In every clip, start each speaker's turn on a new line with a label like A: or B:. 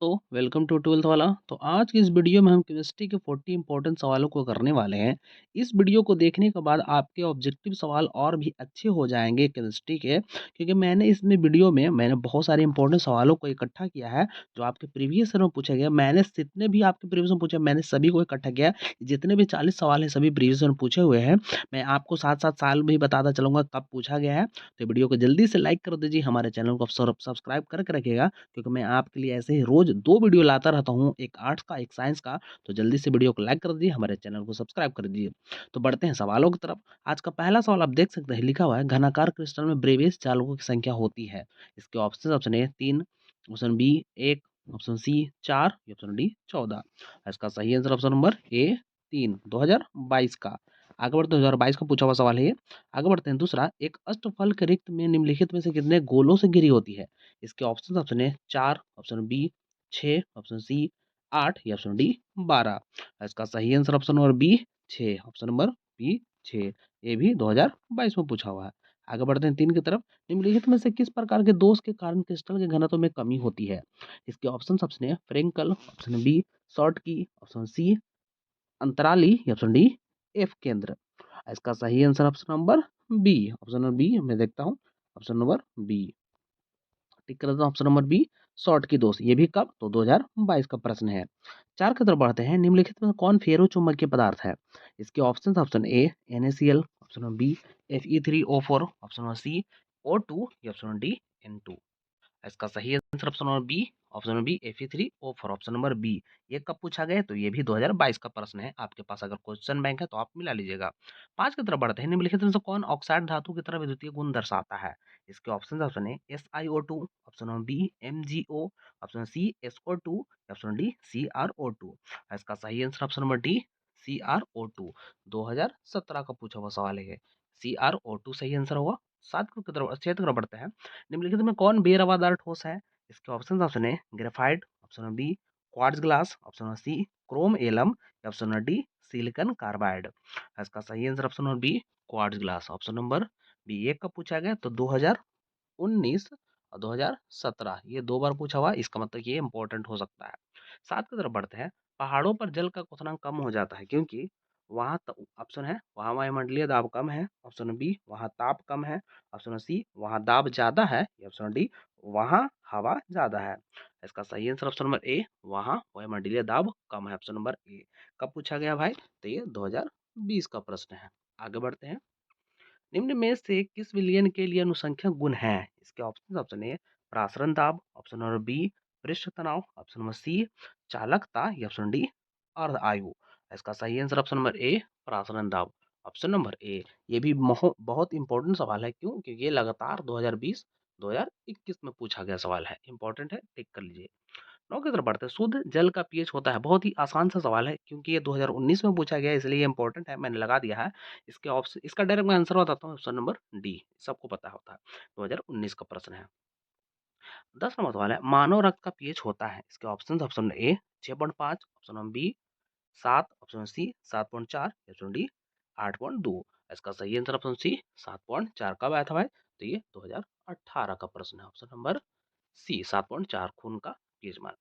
A: तो welcome to twelfth वाला। तो आज की इस वीडियो में हम केमिस्ट्री के 40 इंपॉर्टेंट सवालों को करने वाले हैं। इस वीडियो को देखने के बाद आपके ऑब्जेक्टिव सवाल और भी अच्छे हो जाएंगे केमिस्ट्री के, क्योंकि मैंने इसमें वीडियो में बहुत सारे इंपॉर्टेंट सवालों को इकट्ठा किया है जो आपके प्रीवियस ईयर में पूछे गए। मैंने जितने भी आपके प्रीवियस में पूछे मैंने सभी को इकट्ठा किया है। जितने भी 40 सवाल हैं सभी प्रीवियस ईयर में पूछे हुए हैं। मैं आपको साथ साथ साल भी बताता चलूंगा कब पूछा गया है। तो वीडियो को जल्दी से लाइक कर दीजिए, हमारे चैनल को सब्सक्राइब करके रखिएगा, क्योंकि मैं आपके लिए ऐसे ही रोज 2 वीडियो लाता रहता हूँ, एक आर्ट्स का, एक साइंस का। तो जल्दी से वीडियो को लाइक कर दीजिए, हमारे चैनल को सब्सक्राइब कर दीजिए। तो बढ़ते हैं सवालों की तरफ। आज का पहला सवाल आप देख सकते हैं, लिखा हुआ है घनाकार क्रिस्टल में ब्रेवियस चालकों की संख्या होती है। इसके option A 3, option B 1, option C 4, option D 14। इसका सही आंसर ऑप्शन नंबर ए 3, 2022 का। आगे बढ़ते हैं, 2022 का पूछा हुआ सवाल है ये। आगे बढ़ते हैं, दूसरा, एक अष्टफल के रिक्त में निम्नलिखित में से कितने गोलों से घिरी होती है। इसके ऑप्शन है 4, ऑप्शन बी 6, ऑप्शन सी 8, या ऑप्शन डी 12। इसका सही answer option number B 6, option number B 6। ये भी 2022 में पूछा हुआ है। आगे बढ़ते हैं 3 की तरफ। निम्नलिखित में से किस प्रकार के दोष के कारण क्रिस्टल के घनत्व में कमी होती है। इसके ऑप्शन है Frenkel, option B Schottky, option C अंतराली, या ऑप्शन डी एफ केंद्र। इसका सही answer option number B, option number B मैं देखता हूँ, ऑप्शन नंबर बी। टिक कर देता हूँ, ऑप्शन नंबर बी शॉर्ट की दोष। ये भी कब, तो 2022 का प्रश्न है। 4 की तरफ बढ़ते हैं। निम्नलिखित में कौन फेरो चुंबकीय पदार्थ है। इसके option A NaCl, option number B Fe3O4, option number C O2, या ऑप्शन डी N2। इसका सही answer option number B, option number B Fe3O4, option number B. ये कब पूछा गया है, तो ये भी 2022 का प्रश्न है। आपके पास अगर क्वेश्चन बैंक है तो आप मिला लीजिएगा। 5 की तरफ बढ़ते हैं। निम्नलिखित में से कौन ऑक्साइड धातु की तरह विद्युतीय गुण दर्शाता है। इसके ऑप्शन है SiO2, option number B MgO, option C SO2, option D CrO2। इसका सही answer option number D CrO2। 2017 का पूछा हुआ सवाल है ये। CrO2 सही आंसर होगा। 7 की तरफ 6 की तरफ बढ़ते हैं। निम्नलिखित में कौन बेरवादार ठोस है। इसके ऑप्शन है graphite, option B quartz glass, option C chrome alum, option D silicon carbide. इसका सही answer option number B quartz glass, option number B. एक कब पूछा गया, तो 2019 और 2017, ये 2 बार पूछा हुआ, इसका मतलब ये इंपॉर्टेंट हो सकता है। 7 की तरफ बढ़ते हैं। पहाड़ों पर जल का क्वथनांक कम हो जाता है क्योंकि वहाँ ऑप्शन है वहाँ वायुमंडलीय दाब कम है, ऑप्शन बी वहाँ ताप कम है, ऑप्शन सी वहाँ दाब ज्यादा है, या ऑप्शन डी वहाँ हवा ज्यादा है। इसका सही आंसर ऑप्शन नंबर ए वहाँ वायुमंडलीय दाब कम है, ऑप्शन नंबर ए। कब पूछा गया भाई, तो ये 2020 का प्रश्न है। आगे बढ़ते हैं। निम्न में से किस विलयन के लिए अनुसंख्यक गुण है। इसके ऑप्शन ए प्रासरण दाब, ऑप्शन नंबर बी पृष्ठ तनाव, ऑप्शन नंबर सी चालकता, या ऑप्शन डी अर्ध आयु। इसका सही आंसर ऑप्शन नंबर ए प्रासरण दाब, ऑप्शन नंबर ए। ये भी बहुत इंपॉर्टेंट सवाल है। क्यों, क्योंकि ये लगातार 2020 2021 में पूछा गया सवाल है, इंपॉर्टेंट है, टिक कर लीजिए। 9 की तरफ बढ़ते हैं। शुद्ध जल का पीएच होता है। बहुत ही आसान सा सवाल है क्योंकि ये 2019 में पूछा गया है, इसलिए ये इंपॉर्टेंट है, मैंने लगा दिया है। इसके ऑप्शन, इसका डायरेक्ट मैं आंसर बताता हूँ, ऑप्शन नंबर डी सबको पता होता है, 2019 का प्रश्न है। 10 नंबर सवाल है, मानव रक्त का पीएच होता है। इसके option A 6.5, option number B 7, option C 7.4, option D 8.2। इसका सही आंसर ऑप्शन सी 7.4। कब आया था भाई, तो ये 2018 का प्रश्न है, ऑप्शन नंबर सी 7.4 खून का पीएच मान।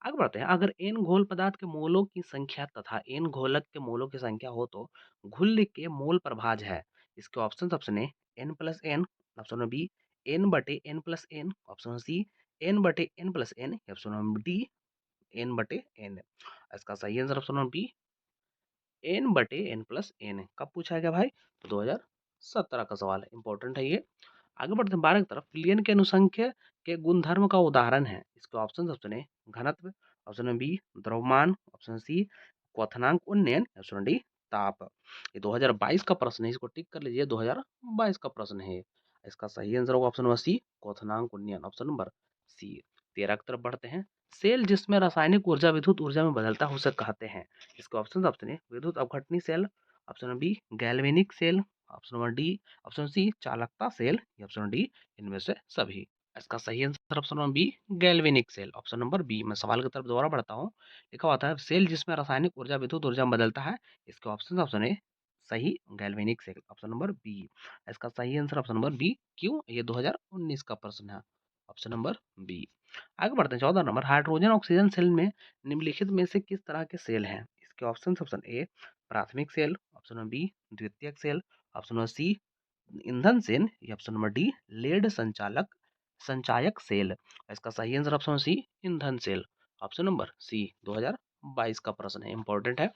A: आगे बढ़ते हैं। अगर एन घोल पदार्थ के मोलों की संख्या तथा एन घोलक के मोलों की संख्या हो तो घुल्ल के मोल प्रभाज है। इसके ऑप्शन है N plus N, option B N बटे N plus N, option C N बटे N plus N, option D N बटे एन। इसका सही आंसर ऑप्शन बी एन बटे एन प्लस एन है। कब पूछा गया भाई, तो 2017 का सवाल है, इंपॉर्टेंट है ये। आगे बढ़ते हैं 12 की तरफ। विलयन के अनुसंख्य के गुणधर्म का उदाहरण है। इसके ऑप्शन है घनत्व, ऑप्शन बी द्रव्यमान, ऑप्शन सी क्वथनांक उन्नयन, ऑप्शन डी ताप। ये 2022 का प्रश्न है, इसको टिक कर लीजिए, 2022 का प्रश्न है। इसका सही आंसर होगा ऑप्शन नंबर सी क्वथनांक उन्नयन, ऑप्शन नंबर सी। 13 की तरफ बढ़ते हैं। सेल जिसमें रासायनिक ऊर्जा विद्युत ऊर्जा में बदलता है उसे कहते हैं। इसके ऑप्शन है विद्युत अवघटनी cell, option B galvanic cell, option number D, option C चालकता सेल, या ऑप्शन डी इनमें से सभी। इसका सही answer option number B galvanic cell, option number B. मैं सवाल की तरफ दोबारा बढ़ता हूँ। लिखा होता है सेल जिसमें रासायनिक ऊर्जा विद्युत ऊर्जा में बदलता है। इसके ऑप्शन है सही galvanic cell, option number B. इसका सही आंसर ऑप्शन नंबर बी। क्यों, ये 2019 का प्रश्न है, ऑप्शन नंबर बी। आगे बढ़ते हैं 14 नंबर, हाइड्रोजन ऑक्सीजन सेल में निम्नलिखित में से किस तरह के सेल हैं? इसके ऑप्शन ए प्राथमिक सेल, ऑप्शन नंबर बी द्वितीयक सेल, ऑप्शन नंबर सी ईंधन सेल, या ऑप्शन नंबर डी लेड संचालक संचायक सेल। इसका सही आंसर ऑप्शन सी ईंधन सेल, ऑप्शन नंबर सी 2022 का प्रश्न है, इंपॉर्टेंट है।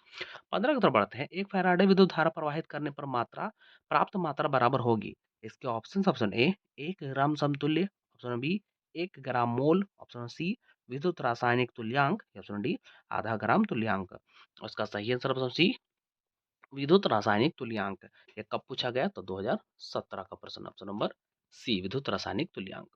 A: 15 की तरफ बढ़ते हैं, एक फैराडे विद्युत धारा प्रवाहित करने पर प्राप्त मात्रा बराबर होगी। इसके ऑप्शन ए 1 ग्राम समतुल्य, ऑप्शन बी 1 ग्राम मोल, ऑप्शन सी विद्युत रासायनिक तुल्यांक, या ऑप्शन डी आधा ग्राम तुल्यांक। उसका सही आंसर ऑप्शन सी विद्युत रासायनिक तुल्यांक। ये कब पूछा गया? तो 2017 का प्रश्न, ऑप्शन नंबर सी विद्युत रासायनिक तुल्यांक।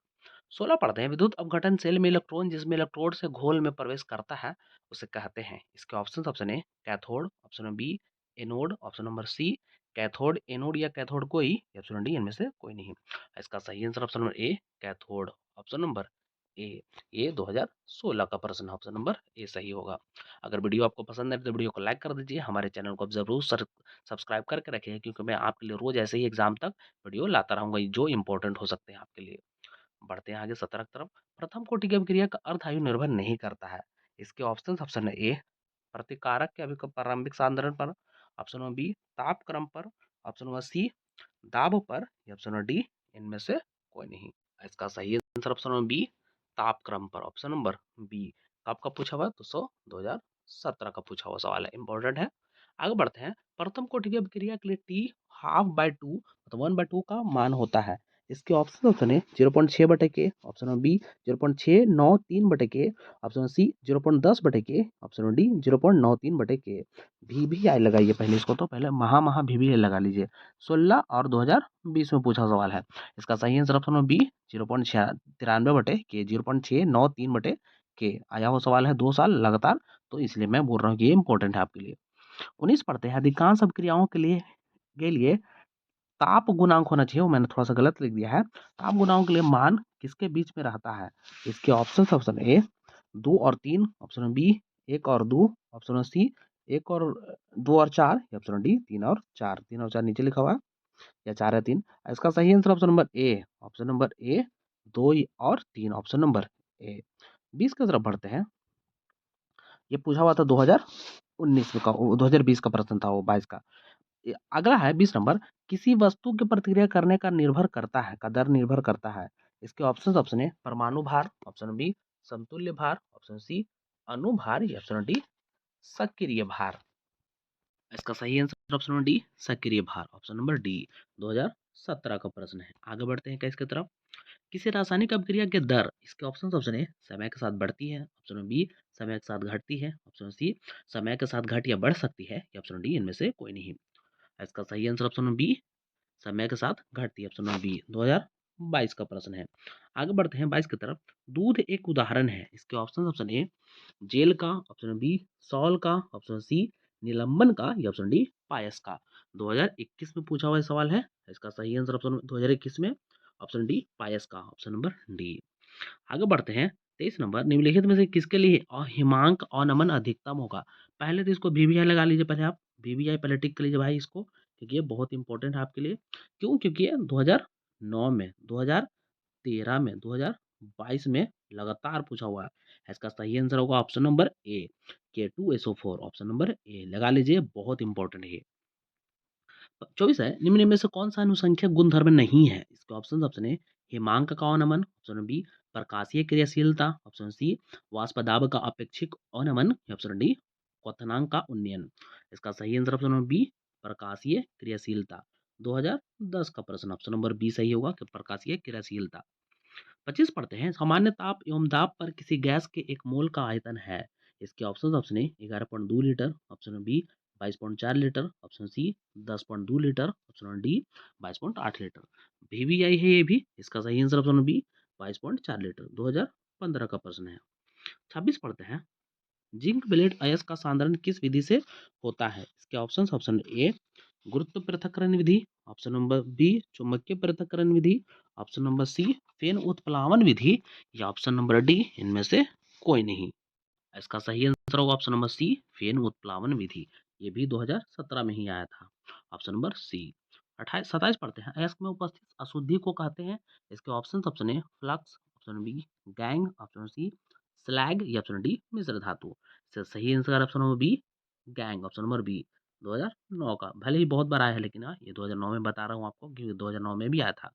A: 16 पढ़ते हैं, विद्युत अपघटन सेल में इलेक्ट्रॉन जिसमें इलेक्ट्रोड से घोल में प्रवेश करता है उसे कहते हैं। इसके option A cathode, option number B anode, option number C cathode anode या कैथोड कोई, या ऑप्शन डी इनमें से कोई नहीं। इसका सही आंसर ऑप्शन नंबर ए कैथोड, ऑप्शन नंबर ए। ये 2016 का प्रश्न, ऑप्शन नंबर ए सही होगा। अगर वीडियो आपको पसंद है तो वीडियो को लाइक कर दीजिए, हमारे चैनल को आप जरूर सब्सक्राइब करके रखिए, क्योंकि मैं आपके लिए रोज ऐसे ही एग्जाम तक वीडियो लाता रहूंगा जो इंपॉर्टेंट हो सकते हैं आपके लिए। बढ़ते हैं आगे 17 की तरफ, प्रथम कोटि की अभिक्रिया का अर्ध आयु निर्भर नहीं करता है। इसके ऑप्शन ए प्रतिकारक के प्रारंभिक सांद्रण पर, ऑप्शन नंबर बी ताप क्रम पर, ऑप्शन नंबर सी दाब पर, या ऑप्शन नंबर डी इनमें से कोई नहीं। इसका सही आंसर ऑप्शन नंबर बी ताप क्रम पर, ऑप्शन नंबर बी। कब का पूछा हुआ है? तो 2017 का पूछा हुआ सवाल है, इंपॉर्टेंट है। आगे बढ़ते हैं, प्रथम कोटि की अभिक्रिया के लिए टी हाफ बाय टू मतलब 1/2 का मान होता है। इसके ऑप्शन है 0.6 बटे के, ऑप्शन नंबर बी 0.693 बटे के, ऑप्शन सी 0.10 बटे के, ऑप्शन डी 0.93 बटे के। भी आई लगाइए पहले इसको, तो पहले महा भी आई लगा लीजिए। 16 और 2020 में पूछा सवाल है। इसका सही आंसर ऑप्शन नंबर बी 0.93 बटे के, 0.693 बटे के आया हुआ सवाल है 2 साल लगातार, तो इसलिए मैं बोल रहा हूँ कि ये इंपॉर्टेंट है आपके लिए। 19 पढ़ते हैं, अधिकांश अभिक्रियाओं के लिए ताप गुणांक होना चाहिए, वो मैंने थोड़ा सा गलत लिख दिया है। ताप गुणांक के लिए मान किसके बीच में रहता है? इसके ऑप्शन ए 2 और 3, ऑप्शन बी 1 और 2, ऑप्शन सी 1 और 2 और 4, ऑप्शन डी 3 और 4। 3 और 4 नीचे लिखा हुआ है, या 4 या 3। इसका सही आंसर ऑप्शन नंबर ए, ऑप्शन नंबर ए 2 और 3, ऑप्शन नंबर ए। 20 की तरफ बढ़ते हैं, ये पूछा हुआ था 2019 में का 2020 का प्रश्न था वो 22 का। अगला है 20 नंबर, किसी वस्तु की प्रतिक्रिया करने का निर्भर करता है का दर निर्भर करता है। इसके ऑप्शन है परमाणु भार, ऑप्शन बी समतुल्य भार, ऑप्शन सी अनुभार, या ऑप्शन डी सक्रिय भार। इसका सही आंसर ऑप्शन नंबर डी सक्रिय भार, ऑप्शन नंबर डी 2017 का प्रश्न है। आगे बढ़ते हैं इसके तरफ, किसी रासायनिक अभिक्रिया की दर, इसके ऑप्शन ए समय के साथ बढ़ती है, ऑप्शन बी समय के साथ घटती है, ऑप्शन सी समय के साथ घट या बढ़ सकती है, या ऑप्शन डी इनमें से कोई नहीं। इसका सही आंसर ऑप्शन बी समय के साथ घटती है, ऑप्शन नंबर बी 2022 का प्रश्न है। आगे बढ़ते हैं 22 की तरफ, दूध एक उदाहरण है। इसके ऑप्शन ए जेल का, ऑप्शन बी सॉल का, ऑप्शन सी निलंबन का, या ऑप्शन डी पायस का। 2021 में पूछा हुआ सवाल है। इसका सही आंसर ऑप्शन 2021 में ऑप्शन डी पायस का, ऑप्शन नंबर डी। आगे बढ़ते हैं 23 नंबर, निम्नलिखित में से किसके लिए हिमांक अवनमन अधिकतम होगा? पहले तो इसको वीवीआई लगा लीजिए, पहले आप वीवीआई पहले टिक कर लीजिए भाई इसको, क्योंकि ये बहुत इंपॉर्टेंट है आपके लिए। क्यों? क्योंकि ये 2009 में, 2013 में, 2022 में लगातार पूछा हुआ है। इसका सही आंसर होगा ऑप्शन नंबर ए K2SO4, ऑप्शन नंबर ए लगा लीजिए, बहुत इंपॉर्टेंट है ये। 24 है, निम्न में से कौन सा अनुसंख्यक गुणधर्म नहीं है? इसके ऑप्शन है हिमांक का अवनमन, ऑप्शन बी प्रकाशीय क्रियाशीलता, ऑप्शन सी वाष्पदाब का अपेक्षिक अवनमन, ऑप्शन डी क्वथनांक का उन्नयन। इसका सही आंसर ऑप्शन नंबर बी प्रकाशीय क्रियाशीलता। 2010 का प्रश्न, ऑप्शन नंबर बी सही होगा कि प्रकाशीय क्रियाशीलता। 25 पढ़ते हैं, सामान्य ताप एवं दाब पर किसी गैस के एक मोल का आयतन है। इसके ऑप्शन है 11.2 litre, option B 22.4 litre, option C 10.2 litre, option D 22.8 litre. भी आई है ये भी। इसका सही आंसर ऑप्शन बी 22.4 लीटर, 2015 का प्रश्न है। 26 पढ़ते हैं, जिंक ब्लेड अयस्क का सांद्रण किस विधि से होता है? इसके ऑप्शन ए गुरुत्व पृथक्करण विधि, ऑप्शन नंबर बी चुंबकीय पृथक्करण विधि, ऑप्शन नंबर सी फेन उत्प्लावन विधि, या ऑप्शन नंबर डी इनमें से कोई नहीं। इसका सही आंसर होगा ऑप्शन नंबर सी फेन उत्प्लावन विधि। ये भी 2017 में ही आया था, ऑप्शन नंबर सी। 28 27 पढ़ते हैं, अयस्क में उपस्थित अशुद्धि को कहते हैं। इसके option A flux, option B gangue, option C slag या ऑप्शन डी मिश्र धातु। इसका सही answer option number B gangue, option number B 2009 का। भले ही बहुत बार आया है लेकिन हाँ ये 2009 में बता रहा हूँ आपको क्योंकि 2009 में भी आया था।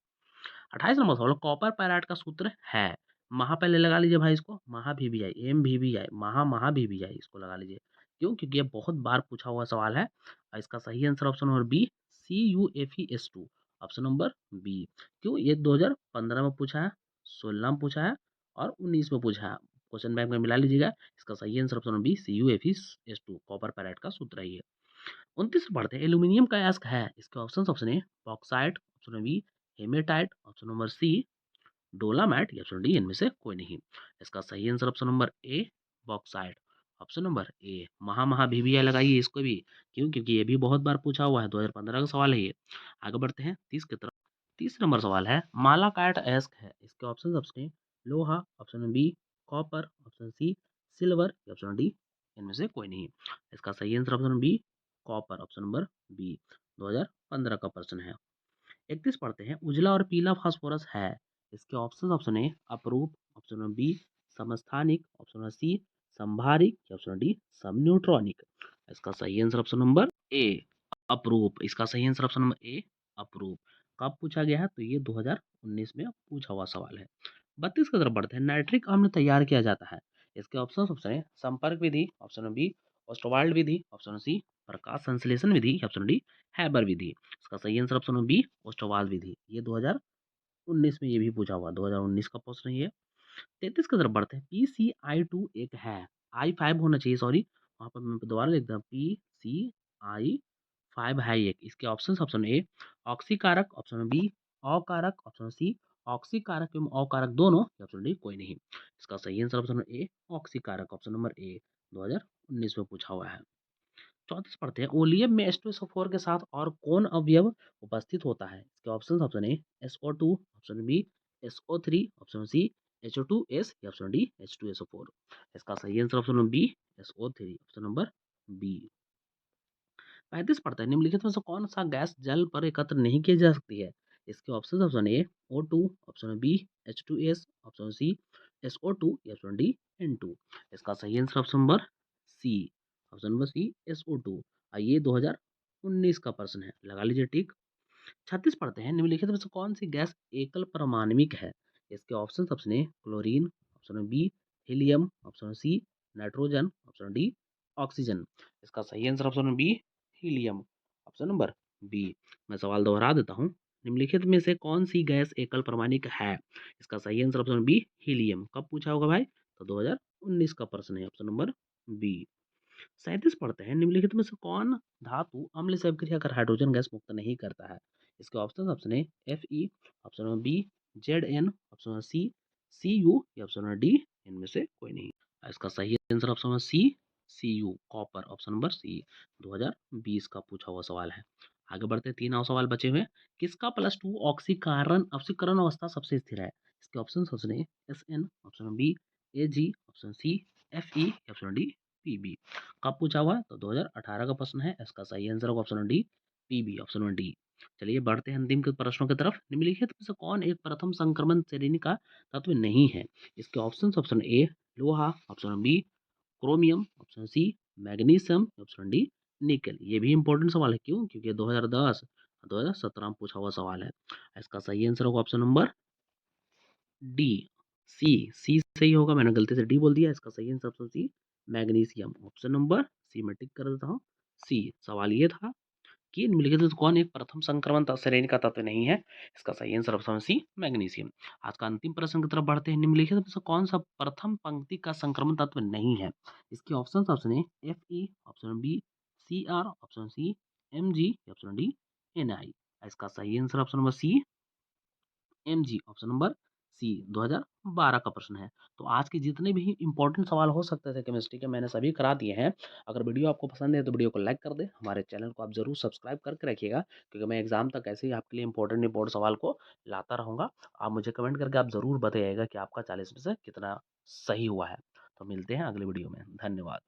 A: 28 नंबर सवाल कॉपर पैराट का सूत्र है। महा पहले लगा लीजिए भाई, इसको महा भी भी आई, एम भी आई, महा महा भी आई, इसको लगा लीजिए। क्यों? क्योंकि ये बहुत बार पूछा हुआ सवाल है। और इसका सही answer option number B CuFeS2, option number B. क्यों? ये 2015 में पूछा है, 16 में पूछा है और 19 में पूछा है। क्वेश्चन बैंक में मिला लीजिएगा। इसका सही answer option number B CuFeS2 copper pyrite का सूत्र है ये। 29 से पढ़ते हैं एल्यूमिनियम का अयस्क है। इसके option A bauxite, option number B hematite, option number C dolomite या ऑप्शन डी इनमें से कोई नहीं। इसका सही answer option number A bauxite, option number A. महा महा भी लगाइए इसको भी। क्यों? क्योंकि ये भी बहुत बार पूछा हुआ है, 2015 का सवाल है ये। आगे बढ़ते हैं 30 की तरफ। 30 नंबर सवाल है मालाकाइट अयस्क है। इसके ऑप्शन ए लोहा, option B copper, option C silver या ऑप्शन डी इनमें से कोई नहीं। इसका सही answer option B copper, option number B 2015 का प्रश्न है। 31 पढ़ते हैं उजला और पीला फास्फोरस है। इसके ऑप्शन ए अपरूप, ऑप्शन नंबर बी समस्थानिक, ऑप्शन नंबर सी संभारिक या ऑप्शन डी सब न्यूट्रॉनिक। इसका सही आंसर ऑप्शन नंबर ए अपरूप। इसका सही आंसर ऑप्शन नंबर ए अपरूप। कब पूछा गया है? तो ये 2019 में पूछा हुआ सवाल है। 32 की तरफ बढ़ते हैं नाइट्रिक अम्ल तैयार किया जाता है। इसके ऑप्शन है संपर्क विधि, ऑप्शन बी ऑस्टवाल्ड विधि, ऑप्शन सी प्रकाश संश्लेषण विधि, ऑप्शन डी हैबर विधि। इसका सही answer option number B Ostwald विधि। ये 2019 में ये भी पूछा हुआ, 2019 का प्रश्न ये। 33 की तरफ बढ़ते हैं PCI2 एक है, I5 होना चाहिए सॉरी, वहाँ पर मैं दोबारा लिख दूँ PCI5 है एक। इसके ऑप्शन ए ऑक्सीकारक, ऑप्शन बी अकारक, ऑप्शन सी ऑक्सीकारक एवं अकारक दोनों, ऑप्शन डी कोई नहीं। इसका सही आंसर ऑप्शन ए ऑक्सीकारक, ऑप्शन नंबर ए 2019 में पूछा हुआ है। 34 पढ़ते हैं ओलियम में H2SO4 के साथ और कौन अवयव उपस्थित होता है? इसके option A SO2, option B SO3, option C HO2S या ऑप्शन डी H2SO4। इसका सही answer option number B SO3, option number B. 35 पढ़ते हैं निम्नलिखित में से कौन सा गैस जल पर एकत्र नहीं की जा सकती है? इसके option A O2, option B H2S, option C SO2 या ऑप्शन डी N2। इसका सही answer option number C, option number C SO2। आइए 2019 का प्रश्न है, लगा लीजिए टिक। 36 पढ़ते हैं निम्नलिखित में से कौन सी गैस एकल परमाणविक है? इसके option A chlorine, option B helium, option C nitrogen, option D oxygen. इसका सही answer option B helium, option number B. मैं सवाल दोहरा देता हूँ, निम्नलिखित में से कौन सी गैस एकल परमाणविक है? इसका सही आंसर ऑप्शन बी हीलियम। कब पूछा होगा भाई? तो 2019 का प्रश्न है, ऑप्शन नंबर बी। 37 पढ़ते हैं निम्नलिखित में से कौन धातु अम्ल से अभिक्रिया कर हाइड्रोजन गैस मुक्त नहीं करता है? इसके option A Fe, option number B Zn, option number C Cu या ऑप्शन नंबर डी इनमें से कोई नहीं। इसका सही answer option number C Cu copper, option number C 2020 का पूछा हुआ सवाल है। आगे बढ़ते हैं, 3 और सवाल बचे हुए हैं। किसका +2 ऑक्सीकरण ऑक्सीकरण अवस्था सबसे स्थिर है? इसके option A Sn, option B Ag, option C Fe, option D Pb। कब पूछा हुआ है? तो 2018 का प्रश्न है। इसका सही आंसर होगा option D Pb, option D. चलिए बढ़ते हैं अंतिम के प्रश्नों की तरफ। निम्नलिखित में से कौन एक प्रथम संक्रमण श्रेणी का तत्व नहीं है? इसके ऑप्शन ए लोहा, option B chromium, option C magnesium, option D nickel. ये भी इंपॉर्टेंट सवाल है। क्यों? क्योंकि 2010 2017 में पूछा हुआ सवाल है। इसका सही आंसर होगा ऑप्शन नंबर डी सी सही होगा, मैंने गलती से डी बोल दिया। इसका सही answer option C magnesium, option number C में टिक कर देता हूँ। सी सवाल ये था कि निम्नलिखित में से कौन एक प्रथम संक्रमण श्रेणी का तत्व नहीं है? इसका सही आंसर ऑप्शन सी मैग्नीशियम। आज का अंतिम प्रश्न की तरफ बढ़ते हैं। निम्नलिखित में से कौन सा प्रथम पंक्ति का संक्रमण तत्व नहीं है? इसके option A Fe, option B Cr, option C Mg, option D Ni। इसका सही answer option number C Mg, option number C 2012 का प्रश्न है। तो आज के जितने भी इंपॉर्टेंट सवाल हो सकते थे केमिस्ट्री के, मैंने सभी करा दिए हैं। अगर वीडियो आपको पसंद है तो वीडियो को लाइक कर दे, हमारे चैनल को आप जरूर सब्सक्राइब करके रखिएगा, क्योंकि मैं एग्जाम तक ऐसे ही आपके लिए इंपॉर्टेंट इंपॉर्टेंट सवाल को लाता रहूँगा। आप मुझे कमेंट करके आप ज़रूर बताइएगा कि आपका 40 में से कितना सही हुआ है। तो मिलते हैं अगले वीडियो में। धन्यवाद।